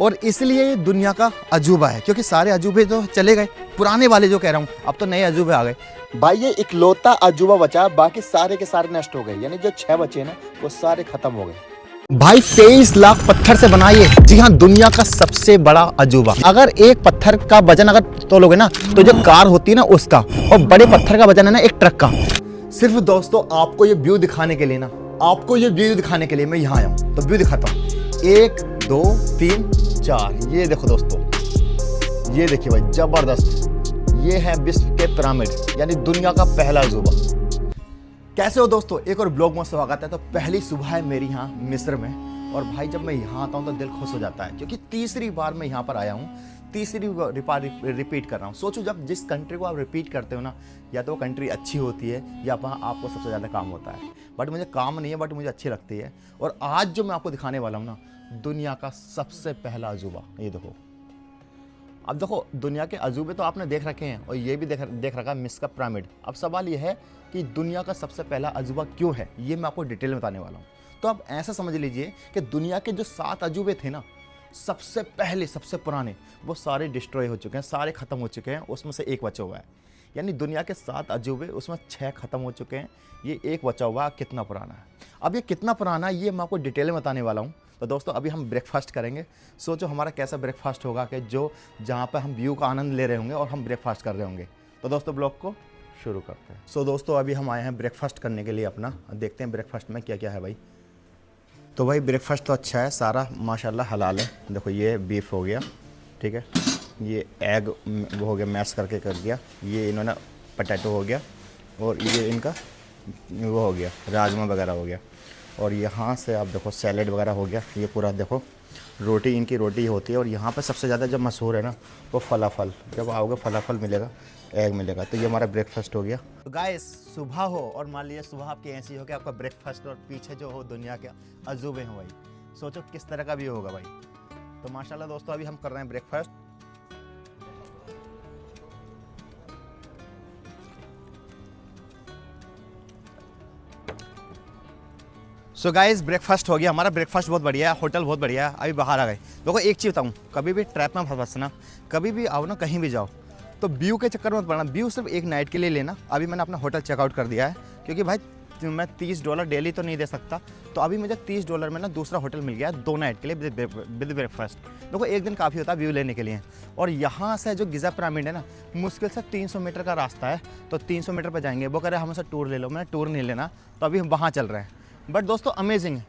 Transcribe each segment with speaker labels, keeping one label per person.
Speaker 1: और इसलिए ये दुनिया का अजूबा है, क्योंकि सारे अजूबे तो चले गए, पुराने वाले जो कह रहा हूँ, अब तो नए अजूबे आ गए भाई। ये इकलौता अजूबा बचा, बाकी सारे के सारे नष्ट हो गए, यानी जो 6 बचे ना वो सारे खत्म हो गए भाई। 23 लाख पत्थर से बना ये, जी हाँ, दुनिया का सबसे बड़ा अजूबा। अगर एक पत्थर का वजन अगर तोलोगे ना तो जो कार होती है ना उसका, और बड़े पत्थर का वजन है ना एक ट्रक का। सिर्फ दोस्तों आपको ये व्यू दिखाने के लिए ना, आपको ये व्यू दिखाने के लिए मैं यहाँ आया हूँ, तो व्यू दिखाता हूँ। 1 2 3 4, ये देखो दोस्तों, ये देखिए भाई जबरदस्त। ये है विश्व के पिरामिड, यानी दुनिया का पहला अजूबा। कैसे हो दोस्तों, एक और ब्लॉग में स्वागत है। तो पहली सुबह है मेरी यहाँ मिस्र में, और भाई जब मैं यहाँ आता हूँ तो दिल खुश हो जाता है, क्योंकि तीसरी बार मैं यहाँ पर आया हूँ, तीसरी रिपीट कर रहा हूँ। सोचो जब जिस कंट्री को आप रिपीट करते हो ना, या तो वो कंट्री अच्छी होती है या वहाँ आपको सबसे ज़्यादा काम होता है। बट मुझे काम नहीं है, बट मुझे अच्छी लगती है। और आज जो मैं आपको दिखाने वाला हूँ ना, दुनिया का सबसे पहला अजूबा, ये देखो। अब देखो, दुनिया के अजूबे तो आपने देख रखे हैं, और ये भी देख रखा है मिस्र का पिरामिड। अब सवाल ये है कि दुनिया का सबसे पहला अजूबा क्यों है, ये मैं आपको डिटेल में बताने वाला हूँ। तो आप ऐसा समझ लीजिए कि दुनिया के जो 7 अजूबे थे ना, सबसे पहले सबसे पुराने, वो सारे डिस्ट्रॉय हो चुके हैं, सारे ख़त्म हो चुके हैं, उसमें से एक बचा हुआ है। यानी दुनिया के 7 अजूबे, उसमें 6 ख़त्म हो चुके हैं, ये एक बचा हुआ है। कितना पुराना है, अब ये कितना पुराना है ये मैं आपको डिटेल में बताने वाला हूँ। तो दोस्तों अभी हम ब्रेकफास्ट करेंगे। सोचो हमारा कैसा ब्रेकफास्ट होगा कि जहाँ पर हम व्यू का आनंद ले रहे होंगे और हम ब्रेकफास्ट कर रहे होंगे। तो दोस्तों ब्लॉग को शुरू करते हैं। सो दोस्तों अभी हम आए हैं ब्रेकफास्ट करने के लिए अपना, देखते हैं ब्रेकफास्ट में क्या क्या है भाई। तो भाई ब्रेकफास्ट तो अच्छा है, सारा माशाल्लाह हलाल है। देखो ये बीफ हो गया, ठीक है, ये एग वो हो गया, मैश करके कर दिया, ये इन्होंने पोटैटो हो गया, और ये इनका वो हो गया राजमा वगैरह हो गया, और यहाँ से आप देखो सैलेड वगैरह हो गया। ये पूरा देखो रोटी, इनकी रोटी होती है। और यहाँ पर सबसे ज़्यादा जब मशहूर है ना वो फलाफल, जब आओगे फलाफल मिलेगा, एग मिलेगा। तो ये हमारा ब्रेकफास्ट हो गया। तो गाइस सुबह हो और मान लीजिए सुबह आपकी ऐसी हो कि आपका ब्रेकफास्ट और पीछे जो हो दुनिया के अजूबे हैं भाई, सोचो किस तरह का व्यू होगा भाई। तो माशाल्लाह दोस्तों अभी हम कर रहे हैं ब्रेकफास्ट। सो गाइस ब्रेकफास्ट हो गया हमारा, ब्रेकफास्ट बहुत बढ़िया है, होटल बहुत बढ़िया है। अभी बाहर आ गए। देखो एक चीज़ बताऊँ, कभी भी ट्रैप में फंसना, कभी भी आओ ना, कहीं भी जाओ तो व्यू के चक्कर में पड़ना। व्यू सिर्फ एक नाइट के लिए लेना। अभी मैंने अपना होटल चेकआउट कर दिया है, क्योंकि भाई मैं $30 डेली तो नहीं दे सकता। तो अभी मुझे $30 में ना दूसरा होटल मिल गया 2 नाइट के लिए विद ब्रेकफास्ट। देखो एक दिन काफ़ी होता है व्यू लेने के लिए। और यहाँ से जो गिज़ा पिरामिड है ना, मुश्किल से 300 मीटर का रास्ता है। तो 300 मीटर पर जाएंगे। वो कह रहे हैं हमसे टूर ले लो, मैंने टूर नहीं लेना, तो अभी हम वहाँ चल रहे हैं। बट दोस्तों अमेजिंग है।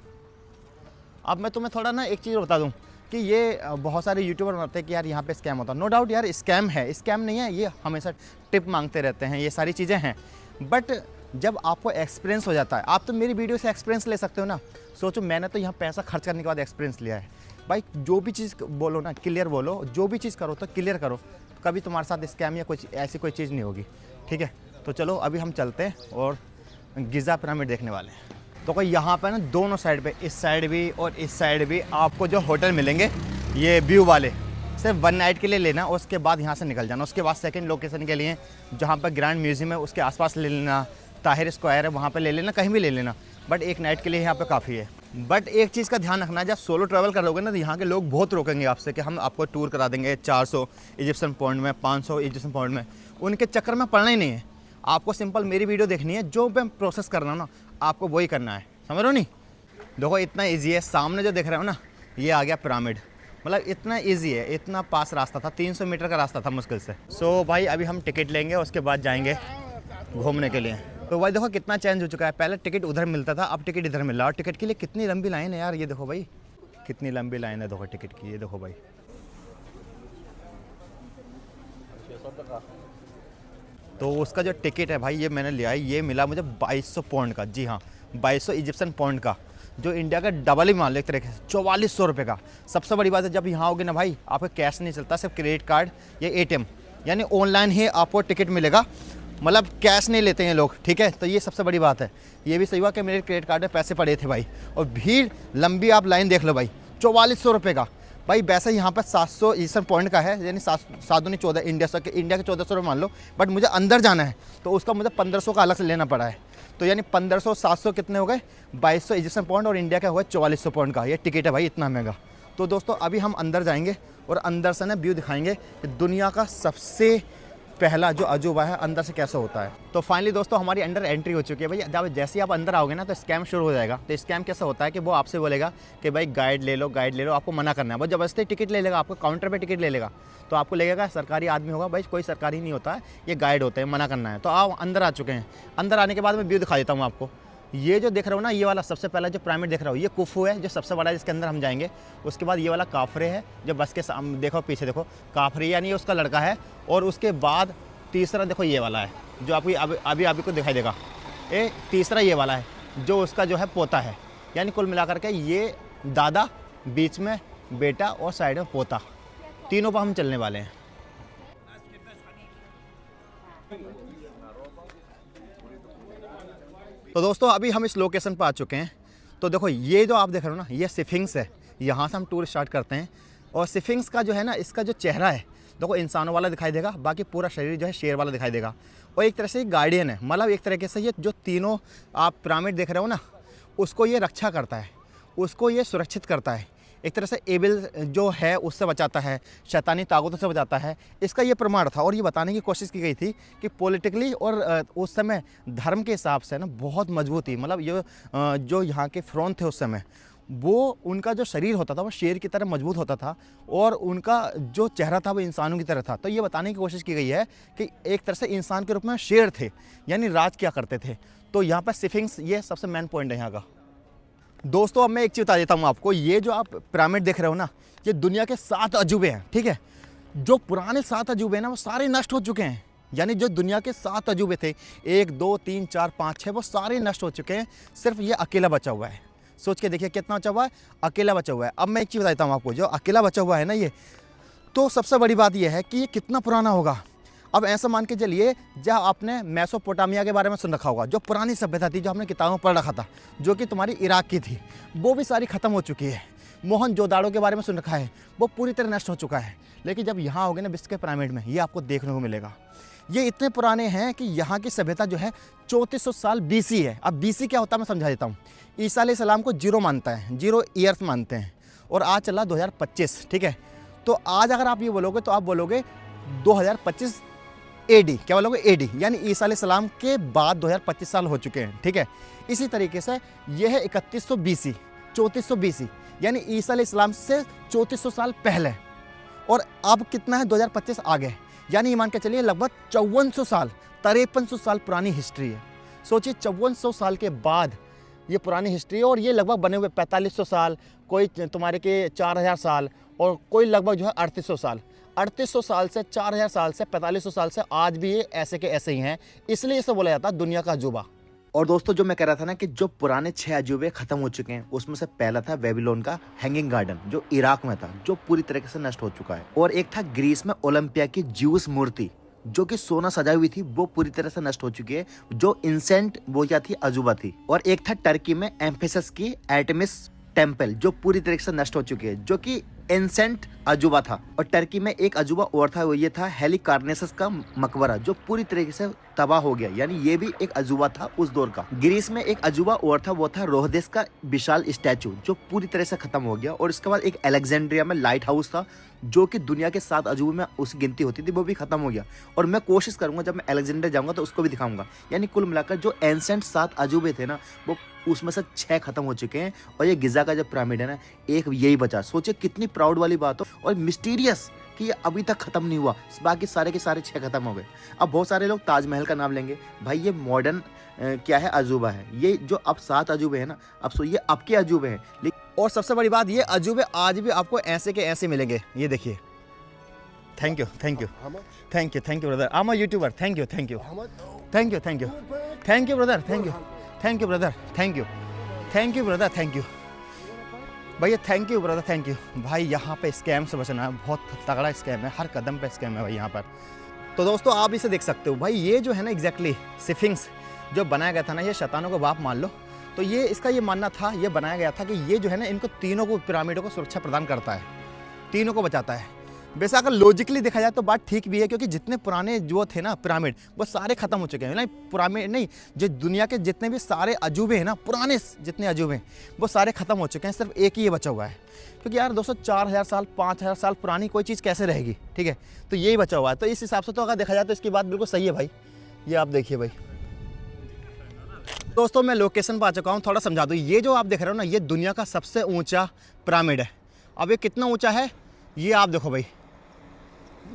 Speaker 1: अब मैं तुम्हें थोड़ा ना एक चीज़ बता दूं कि ये बहुत सारे यूट्यूबर बनाते हैं कि यार यहाँ पे स्कैम होता है। नो डाउट यार स्कैम है, स्कैम नहीं है, ये हमेशा टिप मांगते रहते हैं, ये सारी चीज़ें हैं। बट जब आपको एक्सपीरियंस हो जाता है, आप तो मेरी वीडियो से एक्सपीरियंस ले सकते हो ना। सोचो मैंने तो यहाँ पैसा खर्च करने के बाद एक्सपीरियंस लिया है भाई। जो भी चीज़ बोलो ना क्लियर बोलो, जो भी चीज़ करो तो क्लियर करो, कभी तुम्हारे साथ स्कैम या कुछ ऐसी कोई चीज़ नहीं होगी, ठीक है। तो चलो अभी हम चलते हैं और गिज़ा पिरामिड देखने वाले हैं। तो कोई यहाँ पे ना दोनों साइड पे, इस साइड भी और इस साइड भी आपको जो होटल मिलेंगे ये व्यू वाले, सिर्फ 1 नाइट के लिए लेना, उसके बाद यहाँ से निकल जाना। उसके बाद सेकंड लोकेशन के लिए जहाँ पर ग्रैंड म्यूजियम है उसके आसपास ले लेना, ताहिर स्क्वायर है वहाँ पे ले लेना, कहीं भी ले लेना। बट 1 नाइट के लिए यहाँ पे काफ़ी है। बट एक चीज़ का ध्यान रखना, जब सोलो ट्रैवल करोगे ना तो यहाँ के लोग बहुत रोकेंगे आपसे कि हम आपको टूर करा देंगे 400 इजिप्शियन पाउंड में, 500 इजिप्शियन पाउंड में। उनके चक्कर में पड़ना ही नहीं है। आपको सिंपल मेरी वीडियो देखनी है, जो मैं प्रोसेस कर रहा हूँ ना आपको वही करना है, समझ रहे हो नहीं। देखो इतना इजी है, सामने जो देख रहे हो ना ये आ गया पिरामिड, मतलब इतना इजी है, इतना पास रास्ता था, 300 मीटर का रास्ता था मुश्किल से। सो भाई अभी हम टिकट लेंगे, उसके बाद जाएंगे घूमने के लिए। तो भाई देखो कितना चेंज हो चुका है, पहले टिकट उधर मिलता था, अब टिकट इधर मिल रहा है। और टिकट के लिए कितनी लंबी लाइन है यार, ये देखो भाई कितनी लंबी लाइन है, देखो टिकट की, ये देखो भाई। तो उसका जो टिकट है भाई ये मैंने लिया है, ये मिला मुझे 2200 पाउंड का। जी हाँ 2200 इजिप्शियन पाउंड का, जो इंडिया का डबल ही मान लो एक तरीके से, 4400 रुपये का। सबसे बड़ी बात है जब यहाँ आओगे ना भाई, आपका कैश नहीं चलता, सिर्फ क्रेडिट कार्ड या ATM, यानी ऑनलाइन ही आपको टिकट मिलेगा, मतलब कैश नहीं लेते हैं लोग, ठीक है। तो ये सबसे बड़ी बात है। ये भी सही हुआ कि मेरे क्रेडिट कार्ड में पैसे पड़े थे भाई, और भीड़ लंबी, आप लाइन देख लो भाई, 4400 रुपये का भाई। वैसे यहाँ पर 700 इजिप्शियन पाउंड का है, यानी 7 दूनी 14 इंडिया के 1400 रुपये मान लो। बट मुझे अंदर जाना है तो उसका मुझे 1500 का अलग से लेना पड़ा है। तो यानी 1500 700 कितने हो गए, 2200 इजिप्शियन पाउंड, और इंडिया का हुआ 4400 पाउंड का ये टिकट है भाई, इतना महंगा। तो दोस्तों अभी हम अंदर जाएंगे और अंदर से ना व्यू दिखाएंगे कि दुनिया का सबसे पहला जो अजूबा है अंदर से कैसा होता है। तो फाइनली दोस्तों हमारी अंदर एंट्री हो चुकी है। भाई जब जैसे ही आप अंदर आओगे ना तो स्कैम शुरू हो जाएगा। तो स्कैम कैसा होता है कि वो आपसे बोलेगा कि भाई गाइड ले लो, गाइड ले लो, आपको मना करना है। वो जबरदस्ती टिकट ले लेगा, आपको काउंटर पे टिकट ले लेगा, तो आपको लगेगा सरकारी आदमी होगा। भाई कोई सरकारी नहीं होता है, ये गाइड होते हैं, मना करना है। तो आप अंदर आ चुके हैं। अंदर आने के बाद मैं व्यू दिखा देता हूँ आपको। ये जो देख रहे हो ना, ये वाला सबसे पहला जो पिरामिड देख रहा हो, ये कुफू है जो सबसे बड़ा है, जिसके अंदर हम जाएंगे। उसके बाद ये वाला काफरे है जो बस के सामने देखो, पीछे देखो, काफरे यानी उसका लड़का है। और उसके बाद तीसरा देखो ये वाला है जो आपको अभी को दिखाई देगा। तीसरा ये वाला है जो उसका जो है पोता है। यानी कुल मिलाकर के ये दादा, बीच में बेटा और साइड में पोता, तीनों पर हम चलने वाले हैं। तो दोस्तों अभी हम इस लोकेशन पर आ चुके हैं। तो देखो ये जो आप देख रहे हो ना, ये स्फिंक्स है। यहाँ से हम टूर स्टार्ट करते हैं। और स्फिंक्स का जो है ना, इसका जो चेहरा है देखो इंसानों वाला दिखाई देगा, बाकी पूरा शरीर जो है शेर वाला दिखाई देगा। और एक तरह से गार्डियन है, मतलब एक तरीके से ये जो तीनों आप पिरामिड देख रहे हो ना, उसको ये रक्षा करता है, उसको ये सुरक्षित करता है। एक तरह से एबिल जो है उससे बचाता है, शैतानी ताकतों से बचाता है। इसका ये प्रमाण था। और ये बताने की कोशिश की गई थी कि पॉलिटिकली और उस समय धर्म के हिसाब से ना बहुत मजबूत थी। मतलब ये जो यहाँ के फ्रौन थे उस समय, वो उनका जो शरीर होता था वो शेर की तरह मजबूत होता था और उनका जो चेहरा था वो इंसानों की तरह था। तो ये बताने की कोशिश की गई है कि एक तरह से इंसान के रूप में शेर थे, यानी राज क्या करते थे। तो यहाँ पर स्फिंक्स ये सबसे मेन पॉइंट है यहाँ का। दोस्तों अब मैं एक चीज़ बता देता हूँ आपको। ये जो आप पिरामिड देख रहे हो ना, ये दुनिया के 7 अजूबे हैं, ठीक है। जो पुराने 7 अजूबे हैं ना, वो सारे नष्ट हो चुके हैं। यानी जो दुनिया के 7 अजूबे थे, 1 2 3 4 5 6, वो सारे नष्ट हो चुके हैं। सिर्फ ये अकेला बचा हुआ है। सोच के देखिए कितना बचा हुआ है, अकेला बचा हुआ है। अब मैं एक चीज़ बताता हूँ आपको, जो अकेला बचा हुआ है ना ये, तो सबसे बड़ी बात ये है कि ये कितना पुराना होगा। अब ऐसा मान के चलिए, जब आपने मेसोपोटामिया के बारे में सुन रखा होगा, जो पुरानी सभ्यता थी, जो हमने किताबों में पढ़ रखा था, जो कि तुम्हारी इराक की थी, वो भी सारी ख़त्म हो चुकी है। मोहनजोदाड़ो के बारे में सुन रखा है, वो पूरी तरह नष्ट हो चुका है। लेकिन जब यहाँ आओगे ना विश्व के पिरामिड में, ये आपको देखने को मिलेगा। ये इतने पुराने हैं कि यहाँ की सभ्यता जो है 3400 साल BC है। अब BC क्या होता है मैं समझा देता हूँ। ईसा अलैहिस्सलाम को 0 मानता है, 0 ईयर्स मानते हैं। और आज चला 2025, ठीक है। तो आज अगर आप ये बोलोगे तो आप बोलोगे 2025 AD, क्या बोलोगे AD, यानी ईसा अलैहिस्सलाम के बाद 2025 साल हो चुके हैं, ठीक है। इसी तरीके से ये है 3100 BC, 3400 BC, यानी ईसा अलैहिस्सलाम से 3400 साल पहले। और अब कितना है 2025 आगे, यानी ये मान के चलिए लगभग 5400 साल, 5300 साल पुरानी हिस्ट्री है। सोचिए 5400 साल के बाद ये पुरानी हिस्ट्री है। और ये लगभग बने हुए 4500 साल, कोई तुम्हारे के 4000 साल, और कोई लगभग जो है 3800 साल। 3800 साल से, 4000 साल से, 4500 साल से आज भी ये ऐसे के ऐसे ही हैं। इसलिए इसे बोला जाता है दुनिया का अजूबा। और दोस्तों जो मैं कह रहा था ना कि जो पुराने 6 अजूबे खत्म हो चुके हैं, उसमें से पहला था बेबीलोन का हैंगिंग गार्डन, जो इराक में था, जो पूरी तरीके से नष्ट हो चुका है। और एक था ग्रीस में ओलंपिया की ज्यूस मूर्ति, जो कि सोना सजाई हुई थी, वो पूरी तरह से नष्ट हो चुकी है, जो इंसेंट वो क्या थी, अजूबा थी। और एक था टर्की में एम्फेसस की आर्टेमिस टेम्पल, जो पूरी तरीके से नष्ट हो चुकी है, जो कि एंसेंट अजूबा था। और टर्की में एक अजूबा और था, वो ये था हेलिकार्नेसस का मकबरा, जो पूरी तरीके से तबाह हो गया, यानी ये भी एक अजूबा था उस दौर का। ग्रीस में एक अजूबा और था, वो था रोहदेस का विशाल स्टैचू, जो पूरी तरह से खत्म हो गया। और इसके बाद एक अलेक्जेंड्रिया में लाइट हाउस था, जो कि दुनिया के 7 अजूबे में उसकी गिनती होती थी, वो भी खत्म हो गया। और मैं कोशिश करूंगा जब मैं अलेक्जेंड्रिया जाऊंगा तो उसको भी दिखाऊंगा। यानी कुल मिलाकर जो एंसेंट 7 अजूबे थे ना, वो उसमें से 6 खत्म हो चुके हैं। और ये गिजा का जो पिरामिड है ना, एक यही बचा। सोचिए कितनी प्राउड वाली बात हो, और मिस्टीरियस कि ये अभी तक खत्म नहीं हुआ, बाकी सारे के सारे 6 खत्म हो गए। अब बहुत सारे लोग ताजमहल का नाम लेंगे, भाई ये मॉडर्न क्या है, अजूबा है। ये जो अब 7 अजूबे हैं ना, अब सो ये अब के अजूबे हैं। और सबसे बड़ी बात, ये अजूबे आज भी आपको ऐसे के ऐसे मिलेंगे। ये देखिए। Thank you, thank you, thank you, thank you brother, I am a YouTuber, thank you, thank you, thank you, thank you, thank you brother, thank you, thank you brother, thank you, thank you brother, thank you भैया, thank you brother, thank you. भाई यहाँ पे scam से बचना है, बहुत तगड़ा scam है, हर कदम पे स्कैम है भाई यहाँ पर। तो दोस्तों आप इसे देख सकते हो भाई, ये जो है ना एग्जैक्टली स्फिंक्स जो बनाया गया था ना, ये शैतानों को बाप मान लो। तो ये इसका ये मानना था, ये बनाया गया था कि ये जो है ना, इनको तीनों को, पिरामिडों को सुरक्षा प्रदान करता है, तीनों को बचाता है। वैसे अगर लॉजिकली देखा जाए तो बात ठीक भी है, क्योंकि जितने पुराने जो थे ना पिरामिड वो सारे खत्म हो चुके हैं। नहीं पुराने नहीं, जो दुनिया के जितने भी सारे अजूबे हैं ना, पुराने जितने अजूबे हैं वो सारे खत्म हो चुके हैं, सिर्फ एक ही ये बचा हुआ है। क्योंकि यार दोस्तों 4000 साल 5000 साल पुरानी कोई चीज़ कैसे रहेगी, ठीक है, तो यही बचा हुआ है। तो इस हिसाब से तो अगर देखा जाए तो इसकी बात बिल्कुल सही है भाई। ये आप देखिए भाई। दोस्तों मैं लोकेशन पर आ चुका हूँ, थोड़ा समझा दूँ। ये जो आप देख रहे हो ना, ये दुनिया का सबसे ऊंचा पिरामिड है। अब ये कितना ऊंचा है ये आप देखो भाई,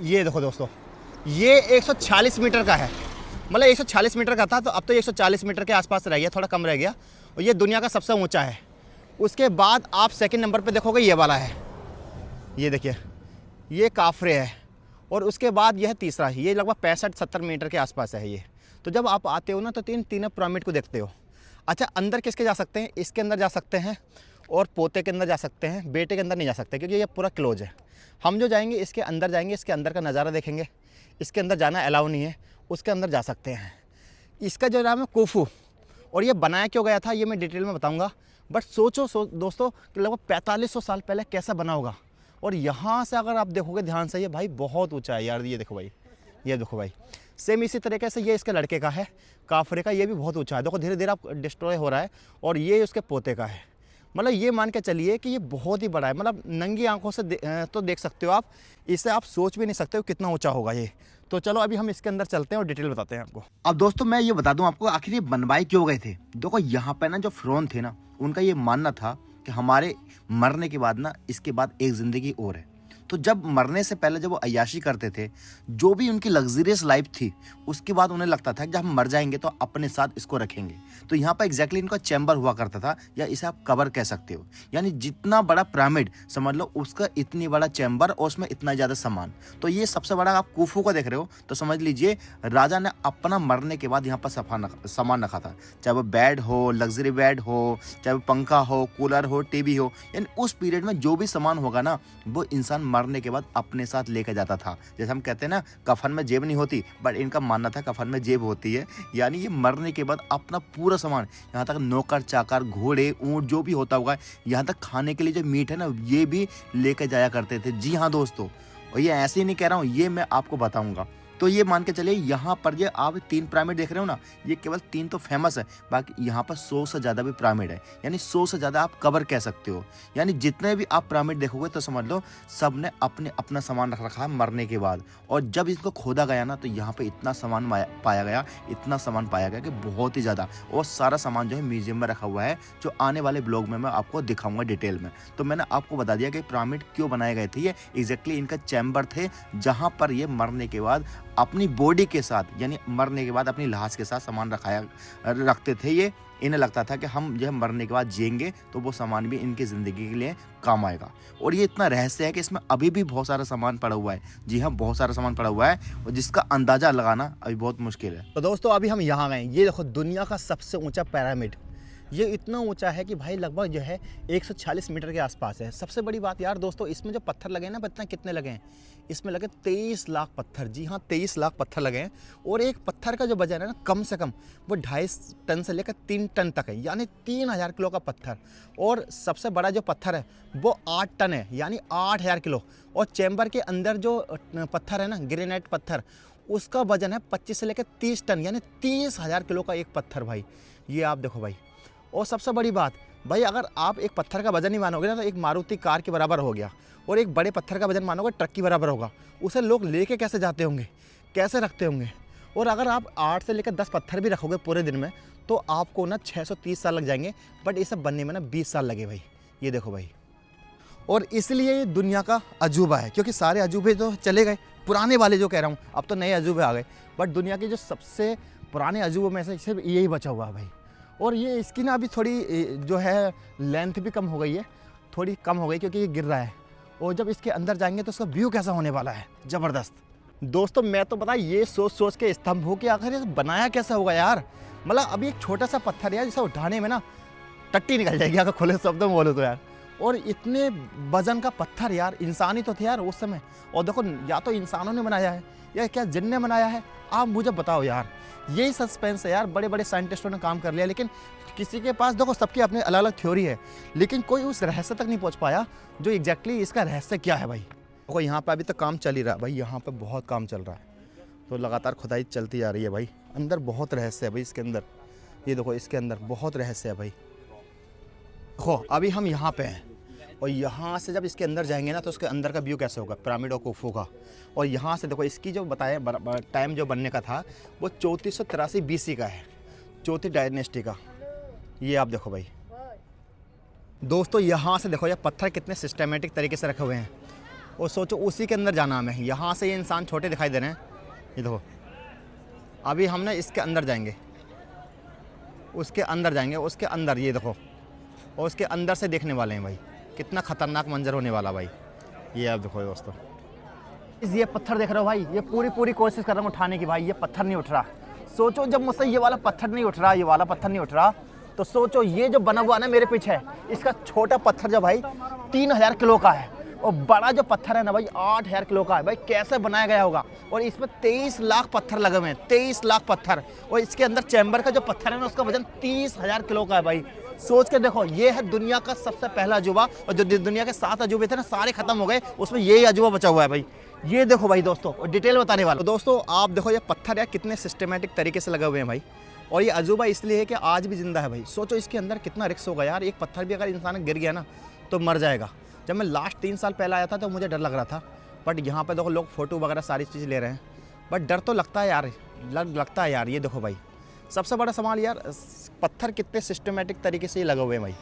Speaker 1: ये देखो दोस्तों, ये 146 मीटर का है। मतलब 146 मीटर का था, तो अब तो 140 मीटर के आसपास रह गया, थोड़ा कम रह गया। और ये दुनिया का सबसे ऊंचा है। उसके बाद आप सेकंड नंबर पे देखोगे ये वाला है, ये देखिए, ये काफरे है। और उसके बाद यह तीसरा है, ये लगभग 65-70 मीटर के आसपास है ये। तो जब आप आते हो ना तो तीनों पिरामिड को देखते हो। अच्छा, अंदर किसके जा सकते हैं? इसके अंदर जा सकते हैं और पोते के अंदर जा सकते हैं, बेटे के अंदर नहीं जा सकते, क्योंकि ये पूरा क्लोज है। हम जो जाएंगे इसके अंदर जाएंगे, इसके अंदर का नज़ारा देखेंगे। इसके अंदर जाना अलाउ नहीं है, उसके अंदर जा सकते हैं। इसका जो नाम है कुफू, और ये बनाया क्यों गया था ये मैं डिटेल में बताऊँगा। बट सोचो दोस्तों कि लगभग 4500 साल पहले कैसा बना होगा। और यहाँ से अगर आप देखोगे ध्यान से, ये भाई बहुत ऊँचा है यार। ये देखो भाई, ये देखो भाई, सेम इसी तरीके से ये इसके लड़के का है काफरे का, ये भी बहुत ऊंचा है। देखो धीरे धीरे आप डिस्ट्रॉय हो रहा है। और ये उसके पोते का है। मतलब ये मान के चलिए कि ये बहुत ही बड़ा है। मतलब नंगी आंखों से तो देख सकते हो आप, इससे आप सोच भी नहीं सकते हो कितना ऊंचा होगा ये। तो चलो अभी हम इसके अंदर चलते हैं और डिटेल बताते हैं आपको। अब दोस्तों मैं ये बता दूं आपको, आखिर ये बनवाए क्यों गए थे। देखो यहाँ पे ना जो फिरौन थे ना, उनका ये मानना था कि हमारे मरने के बाद ना, इसके बाद एक जिंदगी और है। तो जब मरने से पहले जब वो अय्याशी करते थे, जो भी उनकी लग्जरियस लाइफ थी, उसके बाद उन्हें लगता था कि जब हम मर जाएंगे तो अपने साथ इसको रखेंगे। तो यहाँ पर एग्जैक्टली इनका चैम्बर हुआ करता था, या इसे आप कबर कह सकते हो। यानी जितना बड़ा पिरामिड समझ लो, उसका इतनी बड़ा चैम्बर और उसमें इतना ज़्यादा सामान। तो ये सबसे बड़ा आप कुफू को देख रहे हो, तो समझ लीजिए राजा ने अपना मरने के बाद यहाँ पर सामान रखा था। चाहे वो बेड हो, लग्जरी बेड हो, चाहे वो पंखा हो, कूलर हो, टीवी हो, यानी उस पीरियड में जो भी सामान होगा ना, वो इंसान मरने के बाद अपने साथ लेकर जाता था। जैसे हम कहते हैं ना कफन में जेब नहीं होती, बट इनका मानना था कफन में जेब होती है। यानी ये मरने के बाद अपना पूरा सामान, यहाँ तक नौकर चाकर, घोड़े, ऊंट जो भी होता होगा, यहाँ तक खाने के लिए जो मीट है ना, ये भी लेकर जाया करते थे। जी हाँ दोस्तों, और ये ऐसे ही नहीं कह रहा हूँ, ये मैं आपको बताऊंगा। तो ये मान के चलिए यहाँ पर ये आप 3 पिरामिड देख रहे हो ना, ये केवल 3 तो फेमस है, बाकी यहाँ पर 100 से ज़्यादा भी पिरामिड है। यानी 100 से ज़्यादा आप कबर कह सकते हो। यानी जितने भी आप पिरामिड देखोगे तो समझ लो सब ने अपना सामान रख रखा है मरने के बाद। और जब इसको खोदा गया ना, तो यहाँ पर इतना सामान पाया गया, इतना सामान पाया गया कि बहुत ही ज़्यादा। और सारा सामान जो है म्यूजियम में रखा हुआ है, जो आने वाले ब्लॉग में मैं आपको दिखाऊंगा डिटेल में। तो मैंने आपको बता दिया कि पिरामिड क्यों बनाए गए थे। ये एग्जैक्टली इनका चैम्बर थे, जहाँ पर ये मरने के बाद अपनी बॉडी के साथ, यानी मरने के बाद अपनी लाश के साथ सामान रखते थे। ये इन्हें लगता था कि हम जो मरने के बाद जिएंगे तो वो सामान भी इनकी ज़िंदगी के लिए काम आएगा। और ये इतना रहस्य है कि इसमें अभी भी बहुत सारा सामान पड़ा हुआ है। जी हाँ, बहुत सारा सामान पड़ा हुआ है, और जिसका अंदाज़ा लगाना अभी बहुत मुश्किल है। तो दोस्तों अभी हम यहाँ गए, ये देखो दुनिया का सबसे ऊँचा पिरामिड। ये इतना ऊंचा है कि भाई लगभग जो है 140 मीटर के आसपास है। सबसे बड़ी बात यार दोस्तों, इसमें जो पत्थर लगे हैं ना, पता कितने लगे हैं? इसमें लगे 23 लाख पत्थर। जी हाँ, 23 लाख पत्थर लगे हैं। और एक पत्थर का जो वजन है ना, कम से कम वो 2.5 टन से लेकर 3 टन तक है, यानी 3000 किलो का पत्थर। और सबसे बड़ा जो पत्थर है वो 8 टन है, यानी 8000 किलो। और चैम्बर के अंदर जो पत्थर है ना, ग्रेनाइट पत्थर, उसका वजन है 25 से लेकर 30 टन, यानी 30,000 किलो का एक पत्थर भाई। ये आप देखो भाई। और सबसे बड़ी बात भाई, अगर आप एक पत्थर का वजन नहीं मानोगे ना, तो एक मारुति कार के बराबर हो गया। और एक बड़े पत्थर का वजन मानोगे, ट्रक की बराबर होगा। उसे लोग लेके कैसे जाते होंगे, कैसे रखते होंगे। और अगर आप 8 से लेकर 10 पत्थर भी रखोगे पूरे दिन में, तो आपको ना 630 साल लग जाएंगे। बट ये सब बनने में ना 20 साल लगे भाई। ये देखो भाई। और इसलिए ये दुनिया का अजूबा है, क्योंकि सारे अजूबे तो चले गए, पुराने वाले जो कह रहा हूँ, अब तो नए अजूबे आ गए। बट दुनिया के जो सबसे पुराने अजूबों में से सिर्फ यही बचा हुआ है भाई। और ये इसकी ना अभी थोड़ी जो है लेंथ भी कम हो गई है, थोड़ी कम हो गई, क्योंकि ये गिर रहा है। और जब इसके अंदर जाएंगे तो उसका व्यू कैसा होने वाला है, ज़बरदस्त। दोस्तों मैं तो पता ये सोच के स्तंभ हो कि आखिर ये बनाया कैसा होगा यार। मतलब अभी एक छोटा सा पत्थर यार, जिसे उठाने में ना टट्टी निकल जाएगी अगर खुले शब्दों में बोलो तो यार। और इतने वजन का पत्थर यार, इंसान ही तो थे यार उस समय। और देखो, या तो इंसानों ने बनाया है या क्या जिन ने बनाया है, आप मुझे बताओ यार। यही सस्पेंस है यार। बड़े बड़े साइंटिस्टों ने काम कर लिया, लेकिन किसी के पास देखो सबकी अपनी अलग अलग थ्योरी है, लेकिन कोई उस रहस्य तक नहीं पहुंच पाया जो एग्जैक्टली इसका रहस्य क्या है भाई। देखो यहाँ पे अभी तक काम चल ही रहा है भाई, यहाँ पे बहुत काम चल रहा है, तो लगातार खुदाई चलती जा रही है भाई। अंदर बहुत रहस्य है भाई इसके अंदर, ये देखो इसके अंदर बहुत रहस्य है भाई। देखो अभी हम यहाँ पे हैं और यहाँ से जब इसके अंदर जाएंगे ना तो उसके अंदर का व्यू कैसे होगा, पिरामिड ऑफ खुफू का। और यहाँ से देखो इसकी जो बताया टाइम जो बनने का था वो 3483 BC का है, चौथी डायनेस्टी का। ये आप देखो भाई दोस्तों, यहाँ से देखो ये पत्थर कितने सिस्टमेटिक तरीके से रखे हुए हैं, और सोचो उसी के अंदर जाना हमें। यहाँ से ये इंसान छोटे दिखाई दे रहे हैं, ये देखो। अभी हम ना इसके अंदर जाएंगे, उसके अंदर जाएंगे, उसके अंदर ये देखो, और उसके अंदर से देखने वाले हैं भाई, कितना खतरनाक मंजर होने वाला भाई। ये आप देखो दोस्तों, ये पत्थर देख रहे हो भाई, ये पूरी कोशिश कर रहा हूँ उठाने की भाई, ये पत्थर नहीं उठ रहा। सोचो जब मुझसे ये वाला पत्थर नहीं उठ रहा, ये वाला पत्थर नहीं उठ रहा, तो सोचो ये जो बना हुआ ना मेरे पीछे, इसका छोटा पत्थर जो भाई 3000 किलो का है, और बड़ा जो पत्थर है ना भाई 8000 किलो का है भाई। कैसे बनाया गया होगा, और इसमें 23 लाख पत्थर लगे हुए हैं, 23 लाख पत्थर। और इसके अंदर चैम्बर का जो पत्थर है ना उसका वजन 30,000 किलो का है भाई। सोच के देखो, ये है दुनिया का सबसे पहला अजूबा, और जो दुनिया के 7 अजूबे थे ना सारे खत्म हो गए, उसमें यही अजूबा बचा हुआ है भाई। ये देखो भाई दोस्तों, और डिटेल बताने वाला। तो दोस्तों आप देखो ये पत्थर यार कितने सिस्टमेटिक तरीके से लगे हुए हैं भाई, और ये अजूबा इसलिए है कि आज भी जिंदा है भाई। सोचो इसके अंदर कितना रिस्क होगा यार, एक पत्थर भी अगर इंसान गिर गया ना तो मर जाएगा। जब मैं लास्ट 3 साल पहले आया था तो मुझे डर लग रहा था, बट यहाँ पे देखो लोग फोटो वगैरह सारी चीज़ ले रहे हैं, बट डर तो लगता है यार, लगता है यार। ये देखो भाई, सबसे बड़ा सवाल यार, पत्थर कितने सिस्टमेटिक तरीके से लगे हुए हैं भाई,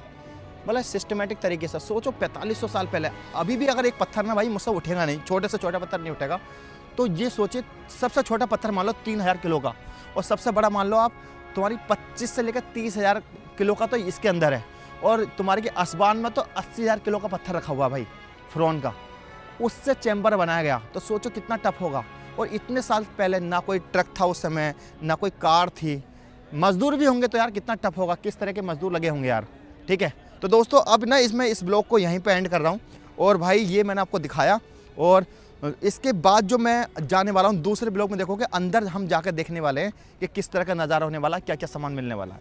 Speaker 1: मतलब सिस्टमेटिक तरीके से। सोचो 4500 साल पहले, अभी भी अगर एक पत्थर ना भाई मुझसे उठेगा नहीं, छोटे से छोटा पत्थर नहीं उठेगा, तो ये सोचिए सबसे छोटा पत्थर मान लो 3000 किलो का, और सबसे बड़ा मान लो आप तुम्हारी 25 से लेकर 30,000 किलो का तो इसके अंदर है, और तुम्हारे के आसमान में तो 80,000 किलो का पत्थर रखा हुआ भाई फ्रोन का, उससे चैम्बर बनाया गया। तो सोचो कितना टफ होगा। और इतने साल पहले ना कोई ट्रक था उस समय, ना कोई कार थी, मजदूर भी होंगे तो यार कितना टफ होगा, किस तरह के मजदूर लगे होंगे यार। ठीक है, तो दोस्तों अब ना इसमें इस ब्लॉग को यहीं पे एंड कर रहा हूँ, और भाई ये मैंने आपको दिखाया, और इसके बाद जो मैं जाने वाला हूँ दूसरे ब्लॉग में देखोगे अंदर हम जाकर देखने वाले हैं कि किस तरह का नज़ारा होने वाला, क्या क्या सामान मिलने वाला है।